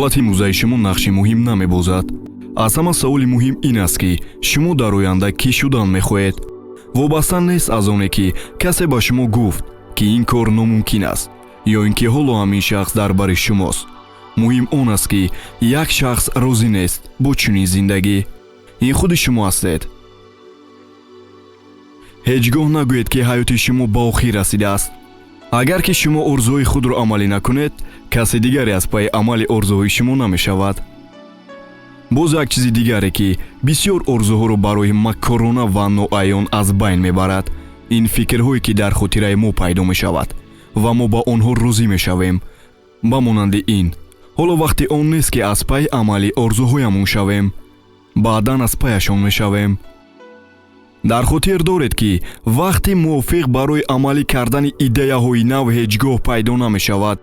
ҳолати мӯзаи шумо нақши муҳим намебозад. аз ҳама саволи муҳим ин аст ки шумо дар оянда кӣ шудан мехоҳед. вобаста нест аз оне ки касе ба шумо гуфт ки ин кор номумкин аст ё ин ки ҳоло ҳамин шахс дар бари шумост. муҳим он аст ки як шахс розӣ нест бо чунин зиндагӣ. ин худи шумо ҳастед. ҳеҷ гоҳ нагӯед ки ҳаёти шумо ба охир расидааст. агар ки шумо орзуҳои худро амалӣ накунед, каси дигаре аз пайи амали орзуҳои шумо намешавад. боз як чизи дигаре ки бисёр орзуҳоро барои маккорона ва ноаён аз байн мебарад, ин фикрҳое ки дар хотираи мо пайдо мешавад ва мо ба онҳо розӣ мешавем. ба монанди ин: ҳоло вақти он нест ки аз пайи амали орзуҳоямон шавем, баъдан аз паяшон мешавем. дар хотир доред ки вақти мувофиқ барои амалӣ кардани идеяҳои нав ҳеҷ гоҳ пайдо намешавад.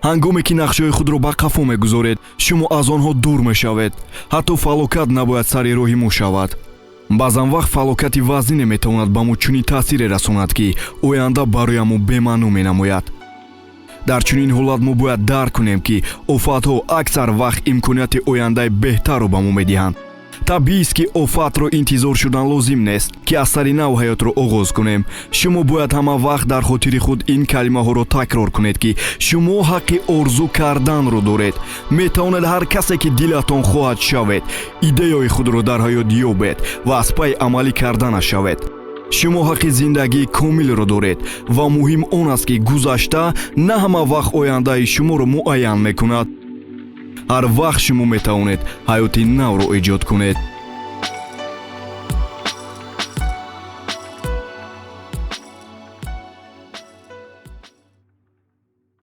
ҳангоме ки нақшаҳои худро ба қафо мегузоред, шумо аз онҳо дур мешавед. ҳатто фалокат набояд сари роҳи мо шавад. баъзан вақт фалокати вазнина метавонад ба мо чунин таъсире расонад ки оянда барои мо бемаъно менамояд. дар чунин ҳолат мо бояд дарк кунем ки офатҳо аксар вақт имконияти ояндаи беҳтарро ба мо медиҳанд. табиист ки офатро интизор шудан лозим нест ки аз сари нав ҳаётро оғоз кунем. шумо бояд ҳама вақт дар хотири худ ин калимаҳоро такрор кунед ки шумо ҳаққи орзу карданро доред. метавонед ҳар касе ки дилатон хоҳад шавед, идеяҳои худро дар ҳаёт ёбед ва аз пайи амалӣ карданаш шавед. шумо ҳаққи зиндагии комилро доред ва муҳим он аст ки гузашта на ҳама вақт ояндаи шуморо муайян мекунад. ҳар вақт шумо метавонед ҳаёти навро эҷод кунед.